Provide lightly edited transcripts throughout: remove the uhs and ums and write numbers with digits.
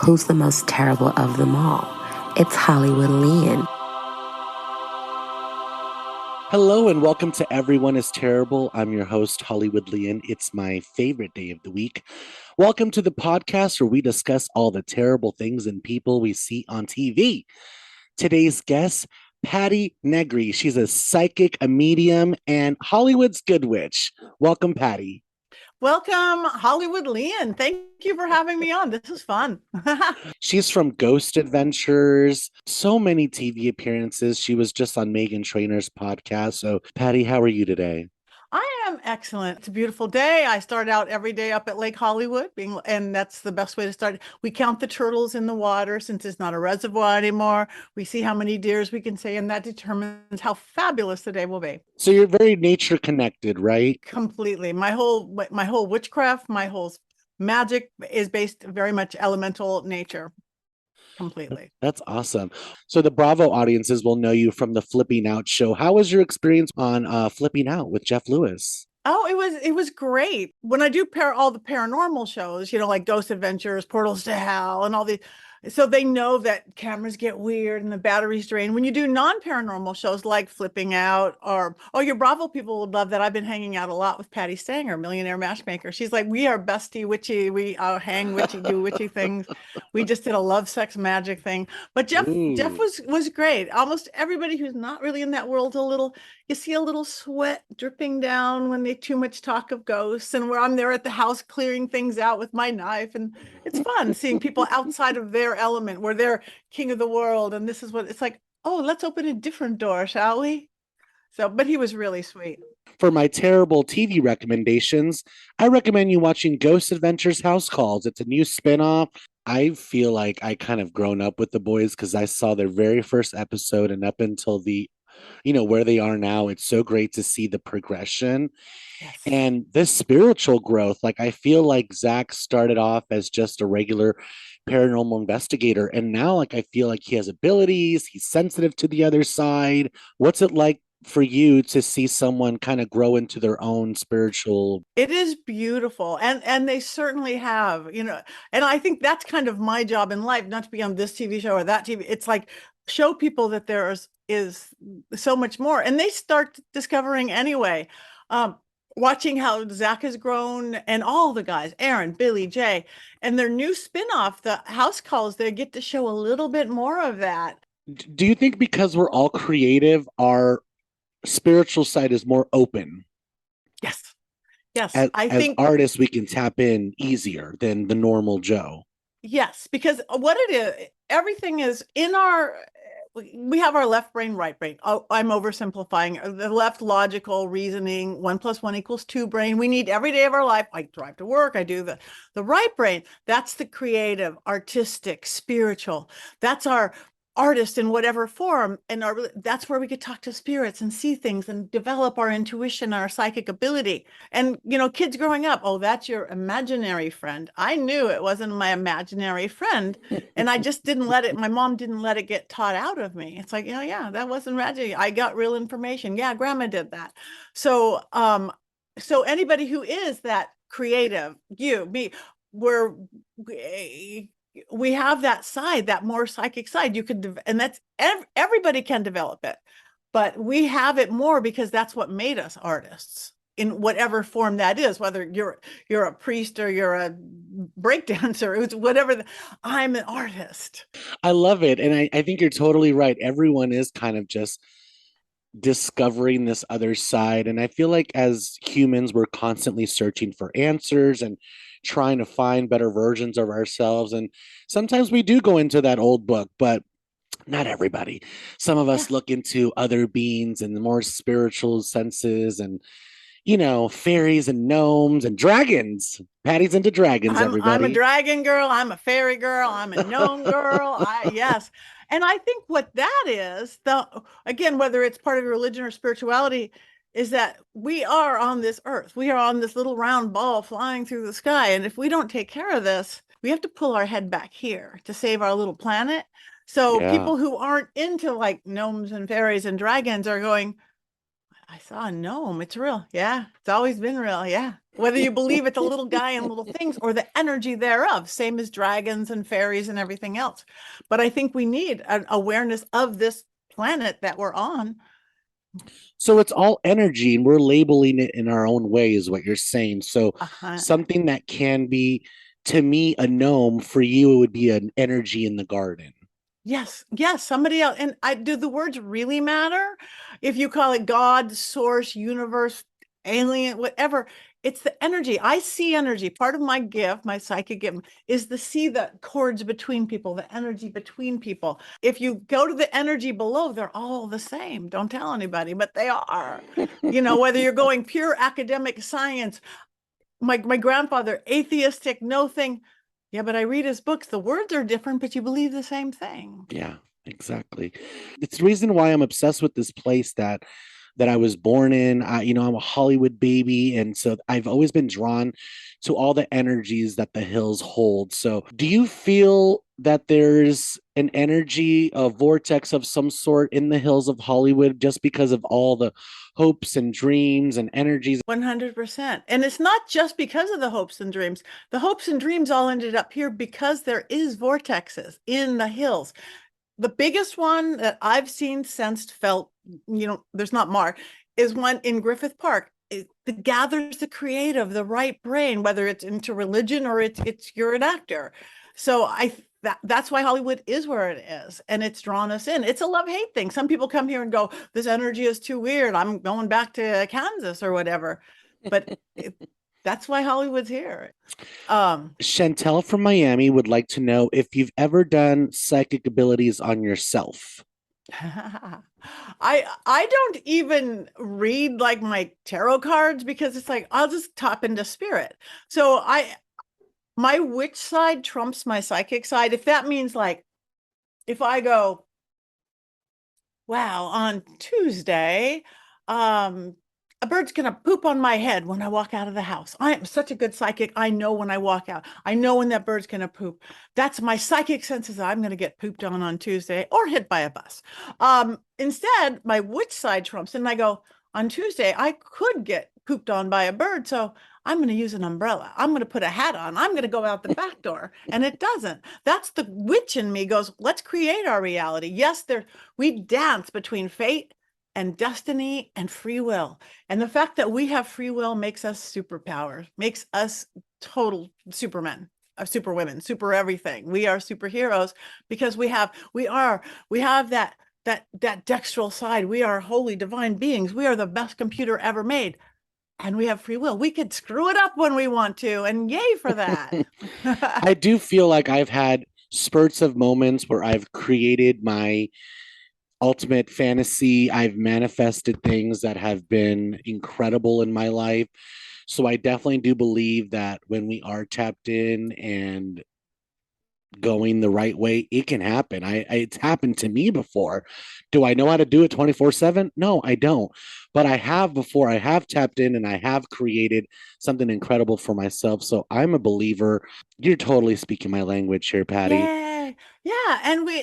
Who's the most terrible of them all? It's Hollywood Lean. Hello and welcome to Everyone is Terrible. I'm your host, Hollywood Leon. It's my favorite day of the week. Welcome to the podcast where we discuss all the terrible things and people we see on TV. Today's guest, Patti Negri. She's a psychic, a medium, and Hollywood's good witch. Welcome, Patti. Welcome, Hollywood Lean. Thank you for having me on. This is fun. She's from Ghost Adventures, so many TV appearances. She was just on Megan Trainor's podcast. So, Patti, how are you today? I am excellent. It's a beautiful day. I start out every day up at Lake Hollywood, and that's the best way to start. We count the turtles in the water since it's not a reservoir anymore. We see how many deers we can see, and that determines how fabulous the day will be. So you're very nature connected, right? Completely. My whole witchcraft, my whole magic is based very much elemental nature. Completely. That's awesome. So the Bravo audiences will know you from the Flipping Out show. How was your experience on Flipping Out with Jeff Lewis? Oh, it was great. When I do all the paranormal shows, like Ghost Adventures, Portals to Hell, and all the, so they know that cameras get weird and the batteries drain. When you do non-paranormal shows like Flipping Out, or your Bravo people would love that. I've been hanging out a lot with Patty Stanger, Millionaire Matchmaker. She's like, we are bestie witchy. We hang witchy, do witchy things. We just did a love, sex, magic thing. But Jeff Ooh. was great. Almost everybody who's not really in that world, you see a little sweat dripping down when they too much talk of ghosts, and where I'm there at the house clearing things out with my knife, and it's fun seeing people outside of their element where they're king of the world, and this is what it's like. Oh, let's open a different door, shall we? So, but he was really sweet. For my terrible TV recommendations, I recommend you watching Ghost Adventures House Calls. It's a new spinoff. I feel like I kind of grown up with the boys because I saw their very first episode, and up until where they are now, it's so great to see the progression. Yes. And this spiritual growth. Like, I feel like Zach started off as just a regular paranormal investigator, and now, like, I feel like he has abilities, he's sensitive to the other side. What's it like for you to see someone kind of grow into their own spiritual? It is beautiful, and they certainly have, and I think that's kind of my job in life, not to be on this TV show or that TV. It's like, show people that there is so much more, and they start discovering anyway. Watching how Zach has grown, and all the guys, Aaron, Billy, Jay, and their new spinoff, the House Calls, they get to show a little bit more of that. Do you think because we're all creative, our spiritual side is more open? Yes. Yes. As think artists, we can tap in easier than the normal Joe. yes, because what it is, everything is in we have our left brain, right brain. Oh, I'm oversimplifying. The left logical reasoning, 1+1=2 brain. We need every day of our life. I drive to work. I do the right brain. That's the creative, artistic, spiritual. That's our artist in whatever form. And that's where we could talk to spirits and see things and develop our intuition, our psychic ability. And, kids growing up, oh, that's your imaginary friend. I knew it wasn't my imaginary friend. And I just didn't my mom didn't let it get taught out of me. It's like, yeah, that wasn't magic. I got real information. Yeah, grandma did that. So, so anybody who is that creative, you, me, we have that side, that more psychic side. You could, and that's everybody can develop it, but we have it more because that's what made us artists in whatever form that is. Whether you're a priest or you're a breakdancer, it's whatever. I'm an artist. I love it, and I think you're totally right. Everyone is kind of just discovering this other side, and I feel like as humans, we're constantly searching for answers and trying to find better versions of ourselves, and sometimes we do go into that old book, but not everybody. Some of us look into other beings and the more spiritual senses, and fairies and gnomes and dragons. Patty's into dragons, everybody. I'm a dragon girl. I'm a fairy girl. I'm a gnome girl. Yes. And I think what that is, again, whether it's part of your religion or spirituality, is that we are on this earth. We are on this little round ball flying through the sky. And if we don't take care of this, we have to pull our head back here to save our little planet. So people who aren't into like gnomes and fairies and dragons are going, I saw a gnome. It's real. Yeah. It's always been real. Yeah. Whether you believe it's a little guy and little things or the energy thereof, same as dragons and fairies and everything else. But I think we need an awareness of this planet that we're on. So it's all energy and we're labeling it in our own way, is what you're saying. So Uh-huh. something that can be, to me, a gnome, for you, it would be an energy in the garden. Yes, yes, somebody else. And do the words really matter? If you call it God, source, universe, alien, whatever, it's the energy. I see energy. Part of my gift, my psychic gift, is to see the chords between people, the energy between people. If you go to the energy below, they're all the same. Don't tell anybody, but they are. Whether you're going pure academic science, my grandfather, atheistic, no thing. Yeah, but I read his books. The words are different, but you believe the same thing. Yeah, exactly. It's the reason why I'm obsessed with this place that I was born in. I'm a Hollywood baby, and so I've always been drawn to all the energies that the hills hold. So, do you feel that there's an energy, a vortex of some sort in the hills of Hollywood just because of all the hopes and dreams and energies? 100%. And it's not just because of the hopes and dreams. The hopes and dreams all ended up here because there is vortexes in the hills. The biggest one that I've seen, sensed, felt, there's not more, is one in Griffith Park. It gathers the creative, the right brain, whether it's into religion or it's you're an actor. So that's why Hollywood is where it is, and it's drawn us in. It's a love-hate thing. Some people come here and go, "This energy is too weird. I'm going back to Kansas or whatever," but that's why Hollywood's here. Chantel from Miami would like to know if you've ever done psychic abilities on yourself. I don't even read like my tarot cards because it's like I'll just tap into spirit. So my witch side trumps my psychic side. If that means like if I go, wow, on Tuesday, a bird's gonna poop on my head when I walk out of the house. I am such a good psychic. I know when I walk out. I know when that bird's gonna poop. That's my psychic senses. I'm gonna get pooped on Tuesday or hit by a bus. Instead, my witch side trumps, and I go, on Tuesday I could get pooped on by a bird, so I'm going to use an umbrella. I'm going to put a hat on. I'm going to go out the back door. And it doesn't. That's the witch in me goes, let's create our reality. Yes, we dance between fate and destiny and free will. And the fact that we have free will makes us superpowers, makes us total supermen, superwomen, super everything. We are superheroes because we have that dextral side. We are holy divine beings. We are the best computer ever made. And we have free will. We could screw it up when we want to, and yay for that. I do feel like I've had spurts of moments where I've created my ultimate fantasy. I've manifested things that have been incredible in my life. So I definitely do believe that when we are tapped in and going the right way, it can happen. It's happened to me before. Do I know how to do it 24/7? No, I don't. But I have before. I have tapped in and I have created something incredible for myself. So I'm a believer. You're totally speaking my language here, Patti. Yay. Yeah, and we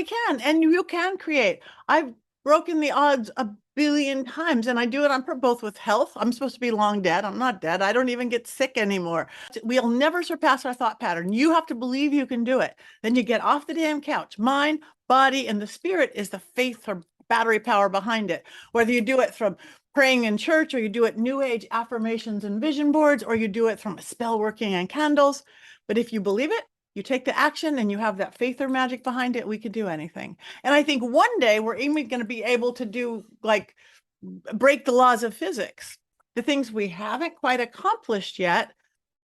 can, and you can create. I've broken the odds a billion times, and I do it on both with health. I'm supposed to be long dead. I'm not dead. I don't even get sick anymore. We'll never surpass our thought pattern. You have to believe you can do it. Then you get off the damn couch. Mind, body, and the spirit is the faith or battery power behind it. Whether you do it from praying in church, or you do it new age affirmations and vision boards, or you do it from spell working and candles. But if you believe it, you take the action and you have that faith or magic behind it, we could do anything. And I think one day we're even going to be able to do like break the laws of physics, the things we haven't quite accomplished yet.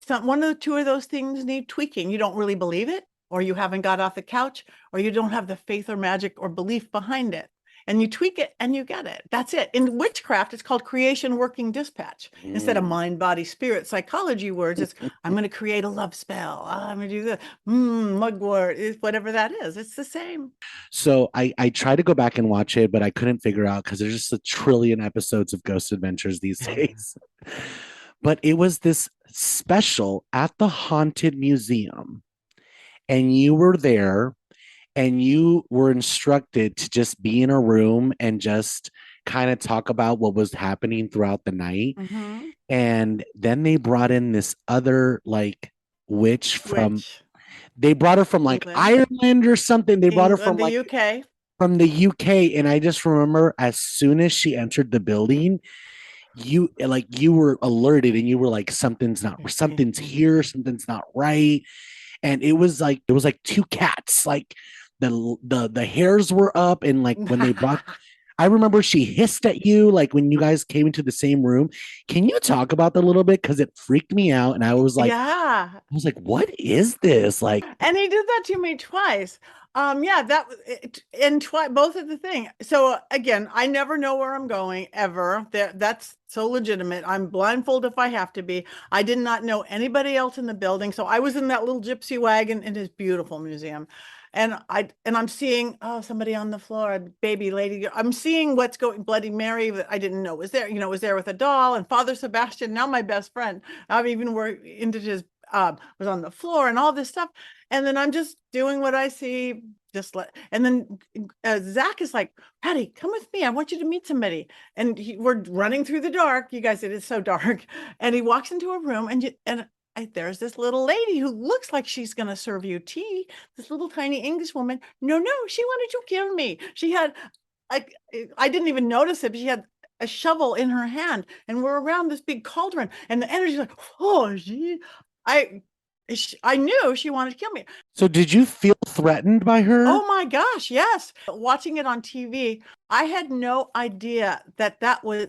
One of the two of those things need tweaking. You don't really believe it, or you haven't got off the couch, or you don't have the faith or magic or belief behind it. And you tweak it and you get it. That's it. In witchcraft, it's called creation working dispatch. Instead of mind, body, spirit, psychology words, it's I'm going to create a love spell. I'm going to do the mugwort, whatever that is. It's the same. So I tried to go back and watch it, but I couldn't figure out because there's just a trillion episodes of Ghost Adventures these days. But it was this special at the Haunted Museum, and you were there and you were instructed to just be in a room and just kind of talk about what was happening throughout the night. Mm-hmm. And then they brought in this other like witch from, Which they brought her from like England, Ireland or something. They brought her from the like UK. from the UK. And I just remember as soon as she entered the building, you were alerted and you were like, something's here, something's not right. And it was like two cats, like the hairs were up, and like when they brought, I remember she hissed at you like when you guys came into the same room. Can you talk about that a little bit? Because it freaked me out, and Yeah. I was like, what is this? Like, And he did that to me twice. Yeah, that was it, and twice, both of the thing. So again, I never know where I'm going ever. That's so legitimate. I'm blindfolded if I have to be. I did not know anybody else in the building, so I was in that little gypsy wagon in his beautiful museum, and I'm seeing somebody on the floor, a baby lady. I'm seeing what's going. Bloody Mary that I didn't know was there. Was there with a doll, and Father Sebastian, now my best friend. I've even worked into his was on the floor and all this stuff. And then I'm just doing what I see, and then Zach is like, Patty, come with me. I want you to meet somebody. And we're running through the dark. You guys, it is so dark. And he walks into a room there's this little lady who looks like she's going to serve you tea. This little tiny English woman. No, she wanted to kill me. She had, like, I didn't even notice it, but she had a shovel in her hand, and we're around this big cauldron, and the energy's like, oh, I I knew she wanted to kill me. so did you feel threatened by her? Oh my gosh, yes. Watching it on TV, I had no idea that was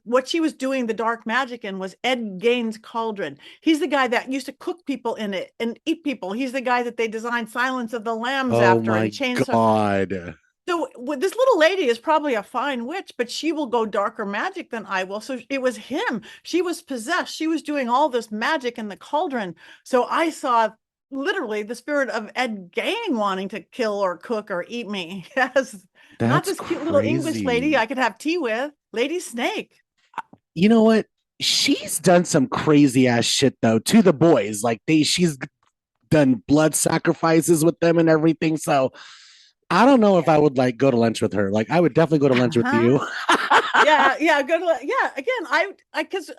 what she was doing the dark magic in was Ed Gein's cauldron. He's the guy that used to cook people in it and eat people. He's the guy that they designed Silence of the Lambs Oh after my and Chainsaw. God. So this little lady is probably a fine witch, but she will go darker magic than I will. So it was him. She was possessed. She was doing all this magic in the cauldron. So I saw literally the spirit of Ed Gein wanting to kill or cook or eat me. Yes. Not That's this cute little English lady I crazy. could have tea with. Lady Snake. You know what? She's done some crazy ass shit though to the boys. Like she's done blood sacrifices with them and everything. So I don't know if I would like go to lunch with her. Like I would definitely go to lunch with Uh-huh. you. Yeah, good. Yeah, again, because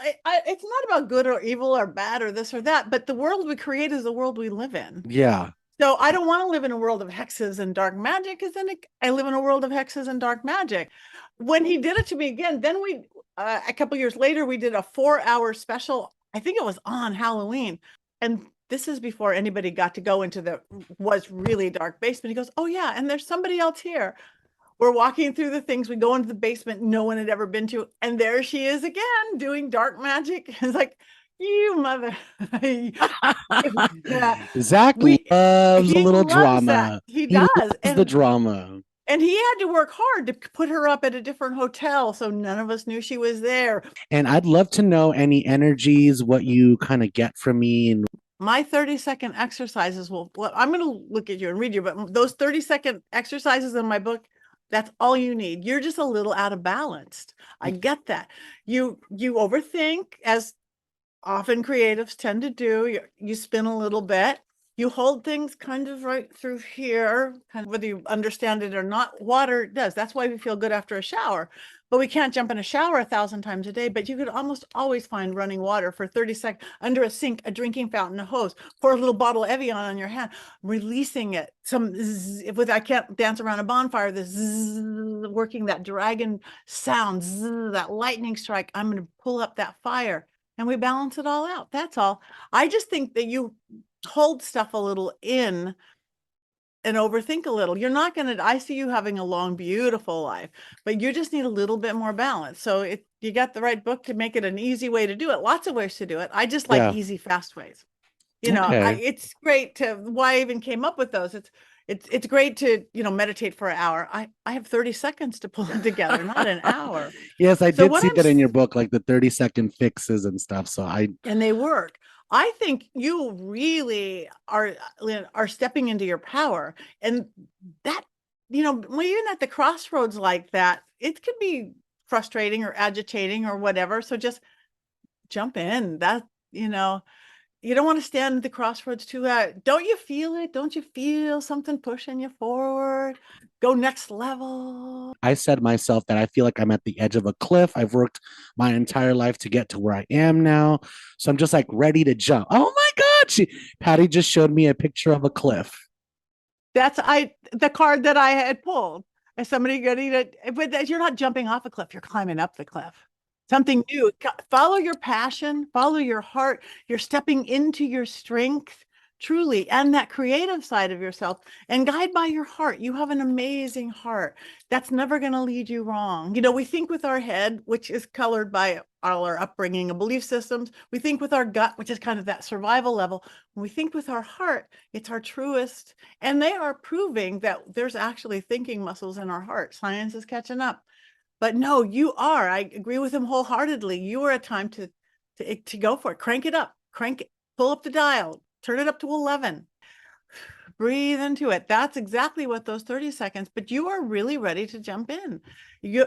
it's not about good or evil or bad or this or that, but the world we create is the world we live in. Yeah. So I don't want to live in a world of hexes and dark magic, because then I live in a world of hexes and dark magic. When he did it to me again, then a couple years later, we did a 4-hour special. I think it was on Halloween. And this is before anybody got to go into was really dark basement. He goes, oh yeah, and there's somebody else here. We're walking through the things. We go into the basement no one had ever been to. And there she is again doing dark magic. It's like, you mother. Yeah. Zach We loves a He little loves that. drama. He He does. loves the drama. And he had to work hard to put her up at a different hotel, so none of us knew she was there. And I'd love to know any energies, what you kind of get from me. And My 30-second exercises I'm going to look at you and read you, but those 30-second exercises in my book, that's all you need. You're just a little out of balance. I get that. You overthink, as often creatives tend to do. You spin a little bit. You hold things kind of right through here, kind of whether you understand it or not. Water does. That's why we feel good after a shower. But we can't jump in a shower 1,000 times a day. But you could almost always find running water for 30 seconds under a sink, a drinking fountain, a hose. Pour a little bottle of Evian on your hand, releasing it. I can't dance around a bonfire. This working that dragon sound, that lightning strike. I'm going to pull up that fire. And we balance it all out. That's all. I just think that you hold stuff a little in and overthink a little. You're not going to, I see you having a long, beautiful life, but you just need a little bit more balance. So you got the right book to make it an easy way to do it. Lots of ways to do it. I just like yeah. easy, fast ways. Okay. It's great why I even came up with those. It's great to, meditate for an hour. I have 30 seconds to pull it together, not an hour. Yes, I So did what see I'm that in your book, like the 30-second fixes and stuff. So and they work. I think you really are stepping into your power, and that when you're at the crossroads like that, it could be frustrating or agitating or whatever. So just jump in. That You don't want to stand at the crossroads too loud. Don't you feel it? Don't you feel something pushing you forward? Go next level. I said myself that I feel like I'm at the edge of a cliff. I've worked my entire life to get to where I am now. So I'm just like ready to jump. Oh my God. Patty just showed me a picture of a cliff. That's the card that I had pulled. As somebody getting it, but you're not jumping off a cliff, you're climbing up the cliff. Something new. Follow your passion, follow your heart. You're stepping into your strength, truly, and that creative side of yourself, and guide by your heart. You have an amazing heart that's never going to lead you wrong. We think with our head, which is colored by all our upbringing and belief systems. We think with our gut, which is kind of that survival level. When we think with our heart, it's our truest. And they are proving that there's actually thinking muscles in our heart. Science is catching up. But no, you are. I agree with him wholeheartedly. You are a time to go for it. Crank it up. Pull up the dial. Turn it up to 11. Breathe into it. That's exactly what those 30 seconds, but you are really ready to jump in. You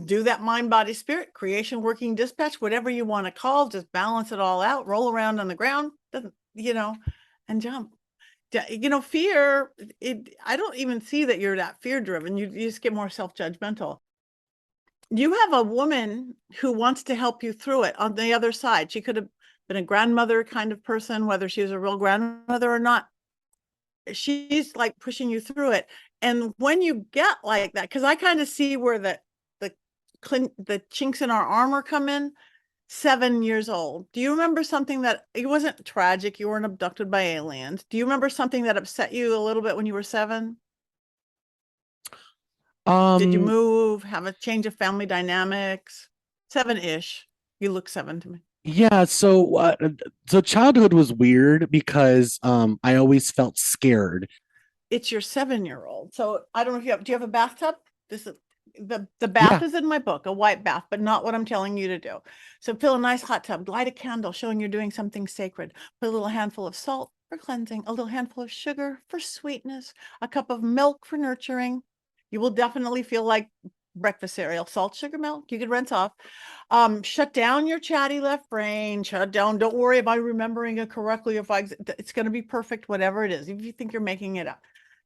do that mind, body, spirit, creation, working dispatch, whatever you want to call, just balance it all out, roll around on the ground, and jump. Fear, I don't even see that you're that fear driven. You just get more self-judgmental. You have a woman who wants to help you through it on the other side. She could have been a grandmother kind of person, whether she was a real grandmother or not. She's like pushing you through it. And when you get like that, because I kind of see where the chinks in our armor come in. 7 years old. Do you remember something that it wasn't tragic? You weren't abducted by aliens. Do you remember something that upset you a little bit when you were 7? Did you move, have a change of family dynamics? 7-ish. You look 7 to me. Yeah, so childhood was weird because I always felt scared. It's your 7-year-old. So I don't know if do you have a bathtub? This is the bath is in my book, a white bath, but not what I'm telling you to do. So fill a nice hot tub, light a candle showing you're doing something sacred. Put a little handful of salt for cleansing, a little handful of sugar for sweetness, a cup of milk for nurturing. You will definitely feel like breakfast cereal, salt, sugar, milk. You could rinse off. Shut down your chatty left brain. Shut down. Don't worry about remembering it correctly. It's going to be perfect, whatever it is. If you think you're making it up,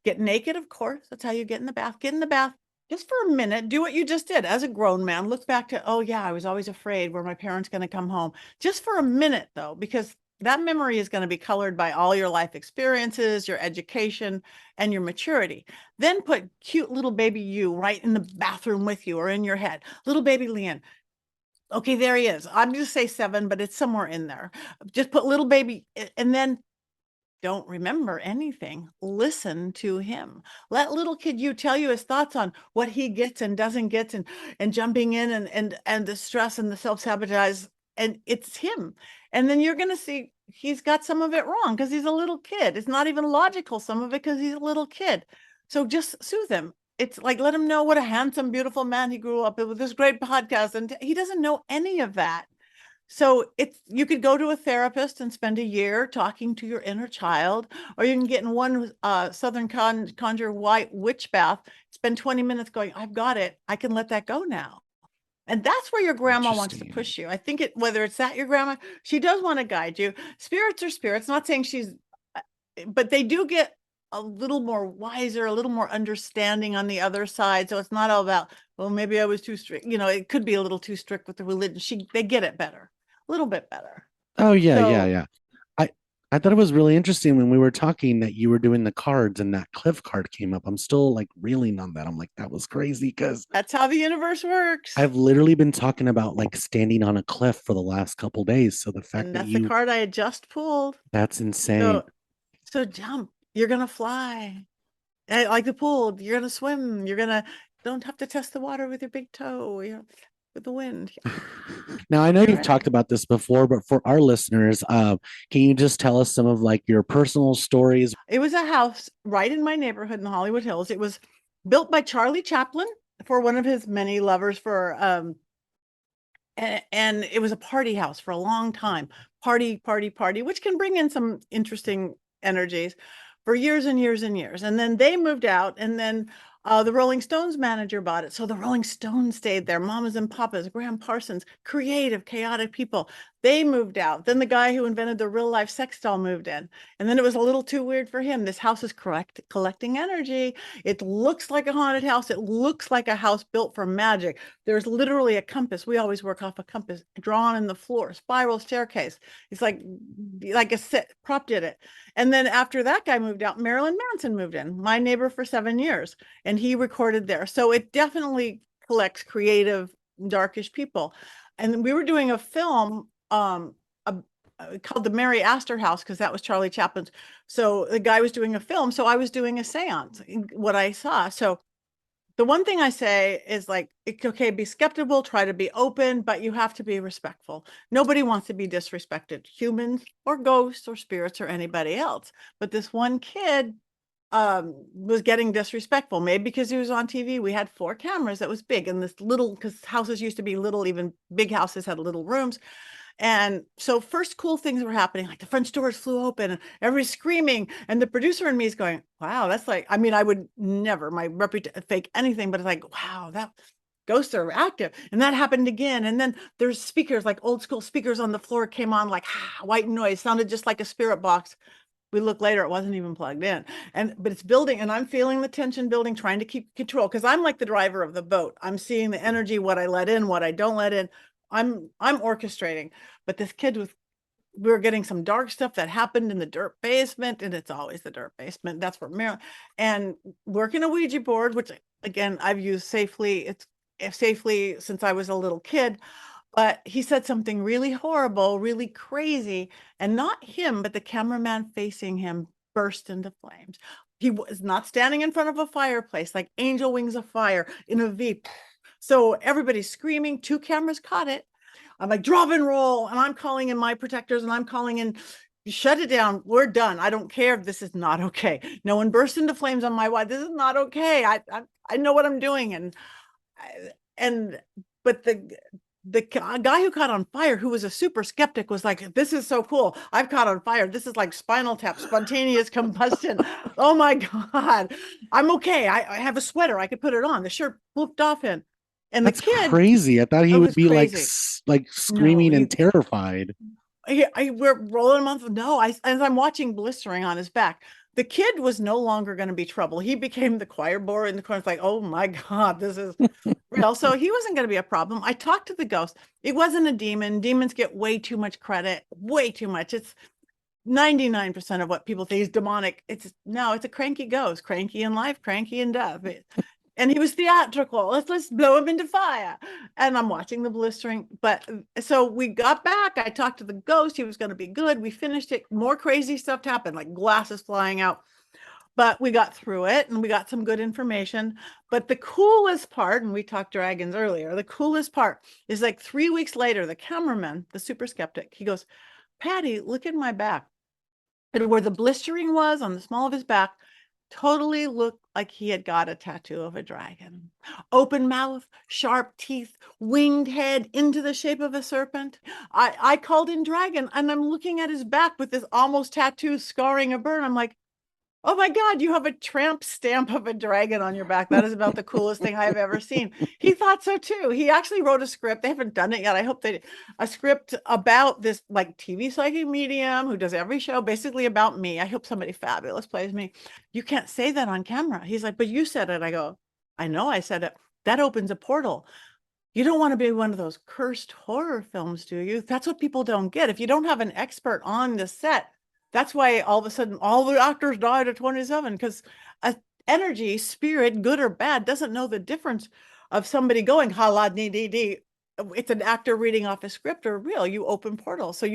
get naked. Of course, that's how you get in the bath. Get in the bath. Just for a minute, do what you just did as a grown man. Look back to, oh yeah, I was always afraid were my parents going to come home. Just for a minute though, because that memory is going to be colored by all your life experiences, your education, and your maturity. Then put cute little baby you right in the bathroom with you or in your head. Little baby Leanne. Okay, there he is. I'm going to say 7, but it's somewhere in there. Just put little baby, and then don't remember anything. Listen to him. Let little kid you tell you his thoughts on what he gets and doesn't get, and jumping in and the stress and the self-sabotage, and it's him. And then you're going to see he's got some of it wrong because he's a little kid. It's not even logical, some of it, because he's a little kid. So just soothe him. It's like, let him know what a handsome, beautiful man he grew up with this great podcast. And he doesn't know any of that. So you could go to a therapist and spend a year talking to your inner child, or you can get in one Southern Conjure white witch bath, spend 20 minutes going, I've got it. I can let that go now. And that's where your grandma wants to push you. I think whether it's that your grandma, she does want to guide you. Spirits are spirits, not saying but they do get a little more wiser, a little more understanding on the other side. So it's not all about, well, maybe I was too strict. It could be a little too strict with the religion. They get it better. A little bit better. Oh yeah, yeah. I thought it was really interesting when we were talking that you were doing the cards and that cliff card came up. I'm still like reeling on that. I'm like, that was crazy because that's how the universe works. I've literally been talking about like standing on a cliff for the last couple days. So the fact that's the card I had just pulled. That's insane. So jump. You're gonna fly. Like the pool, you're gonna swim. Don't have to test the water with your big toe. With the wind. Now, I know you've talked about this before, but for our listeners, can you just tell us some of like your personal stories? It was a house right in my neighborhood in the Hollywood Hills. It was built by Charlie Chaplin for one of his many lovers and it was a party house for a long time. Party, which can bring in some interesting energies for years and years and years. And then they moved out, and then the Rolling Stones manager bought it. So the Rolling Stones stayed there. Mamas and papas, Graham Parsons, creative, chaotic people. They moved out. Then the guy who invented the real life sex doll moved in. And then it was a little too weird for him. This house is collecting energy. It looks like a haunted house. It looks like a house built for magic. There's literally a compass. We always work off a compass drawn in the floor, spiral staircase. It's like a set prop did it. And then after that guy moved out, Marilyn Manson moved in, my neighbor for 7 years, and he recorded there. So it definitely collects creative, darkish people. And we were doing a film called the Mary Astor House, because that was Charlie Chaplin's. So the guy was doing a film, so I was doing a seance, what I saw. So the one thing I say is like, it's okay, be skeptical, try to be open, but you have to be respectful. Nobody wants to be disrespected, humans or ghosts or spirits or anybody else. But this one kid was getting disrespectful, maybe because he was on TV. We had 4 cameras. That was big. And this little, because houses used to be little, even big houses had little rooms. And so first cool things were happening, like the French doors flew open and everybody's screaming. And the producer and me is going, wow, that's like, I mean, I would never, my reputation, fake anything, but it's like, wow, that ghosts are active. And that happened again. And then there's speakers, like old school speakers on the floor came on, like white noise, sounded just like a spirit box. We look later, it wasn't even plugged in. But it's building, and I'm feeling the tension building, trying to keep control, because I'm like the driver of the boat. I'm seeing the energy, what I let in, what I don't let in. I'm orchestrating. But this kid we were getting some dark stuff that happened in the dirt basement, and it's always the dirt basement. That's where Marilyn, and working a Ouija board, which again, I've used safely. It's safely since I was a little kid. But he said something really horrible, really crazy, and not him, but the cameraman facing him burst into flames. He was not standing in front of a fireplace, like angel wings of fire in a V. So everybody's screaming. 2 cameras caught it. I'm like, drop and roll. And I'm calling in my protectors, and I'm calling in, shut it down. We're done. I don't care if this is not okay. No one burst into flames on my watch. This is not okay. I know what I'm doing. But the guy who caught on fire, who was a super skeptic, was like, this is so cool. I've caught on fire. This is like Spinal Tap, spontaneous combustion. Oh my God. I'm okay. I have a sweater. I could put it on. The shirt flipped off in. And That's the kid, crazy. I thought he would be crazy. like screaming No, and terrified. we're rolling him off. No, as I'm watching blistering on his back, the kid was no longer going to be trouble. He became the choir boy in the corner. It's like, oh my God, this is real. So he wasn't going to be a problem. I talked to the ghost. It wasn't a demon. Demons get way too much credit, way too much. It's 99% of what people think is demonic. It's a cranky ghost, cranky in life, cranky in death. And he was theatrical. Let's blow him into fire. And I'm watching the blistering. But so we got back. I talked to the ghost. He was going to be good. We finished it. More crazy stuff happened, like glasses flying out. But we got through it, and we got some good information. But the coolest part, and we talked dragons earlier, the coolest part is like 3 weeks later, the cameraman, the super skeptic, he goes, Patti, look at my back. And where the blistering was on the small of his back, totally looked like he had got a tattoo of a dragon. Open mouth, sharp teeth, winged head into the shape of a serpent. I called in dragon, and I'm looking at his back with this almost tattoo scarring a burn. I'm like, oh my God, you have a tramp stamp of a dragon on your back. That is about the coolest thing I have ever seen. He thought so too. He actually wrote a script. They haven't done it yet. I hope they a script about this like TV psychic medium who does every show, basically about me. I hope somebody fabulous plays me. You can't say that on camera. He's like, but you said it. I go, I know I said it. That opens a portal. You don't want to be one of those cursed horror films, do you? That's what people don't get. If you don't have an expert on the set, that's why all of a sudden all the actors died at 27, because a energy, spirit, good or bad, doesn't know the difference of somebody going hala dee dee dee. It's an actor reading off a script or real. You open portals. So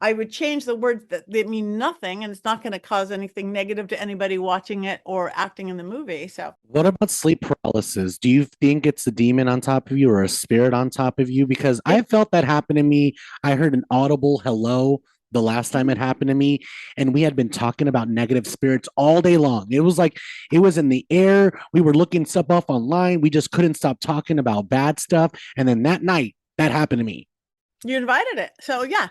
I would change the words that they mean nothing, and it's not going to cause anything negative to anybody watching it or acting in the movie. So What about sleep paralysis? Do you think it's a demon on top of you or a spirit on top of you? Because I felt that happen to me. I heard an audible hello the last time it happened to me, and we had been talking about negative spirits all day long. It was like it was in the air. We were looking stuff up online. We just couldn't stop talking about bad stuff. And then that night, that happened to me. You invited it. So yeah.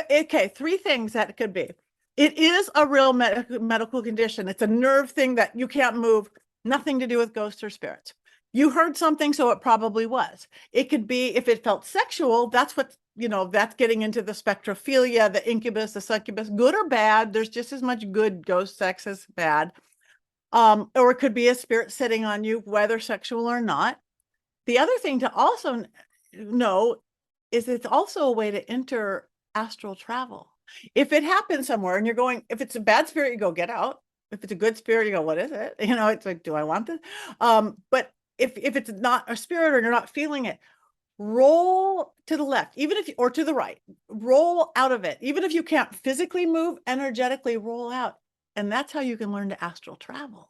Okay, 3 things that it could be. It is a real medical condition. It's a nerve thing that you can't move, nothing to do with ghosts or spirits. You heard something, so it probably was. It could be, if it felt sexual, that's what that's getting into the spectrophilia, the incubus, the succubus, good or bad. There's just as much good ghost sex as bad. Or it could be a spirit sitting on you, whether sexual or not. The other thing to also know is it's also a way to enter astral travel. If it happens somewhere and you're going, if it's a bad spirit, you go, get out. If it's a good spirit, you go, what is it? It's like, do I want this? But if it's not a spirit or you're not feeling it, roll to the left, or to the right, roll out of it. Even if you can't physically move, energetically roll out. And that's how you can learn to astral travel.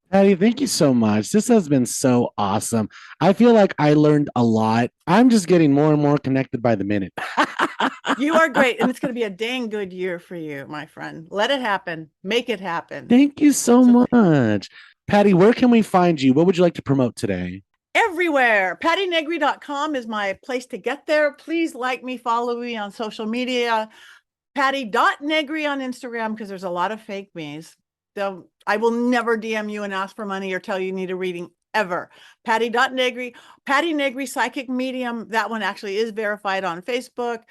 Patty, thank you so much. This has been so awesome. I feel like I learned a lot. I'm just getting more and more connected by the minute. You are great. And it's going to be a dang good year for you, my friend. Let it happen. Make it happen. Thank you so much. Patty, where can we find you? What would you like to promote today? Everywhere. PattiNegri.com is my place to get there. Please like me, follow me on social media. Patti.Negri on Instagram, because there's a lot of fake me's. I will never DM you and ask for money or tell you need a reading ever. Patti.Negri, Patti Negri Psychic Medium. That one actually is verified on Facebook,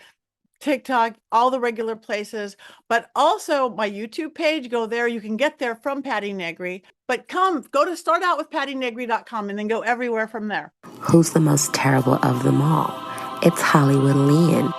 TikTok, all the regular places, but also my YouTube page. Go there. You can get there from Patti Negri, but start out with PattiNegri.com and then go everywhere from there. Who's the most terrible of them all? It's Hollywood Lean.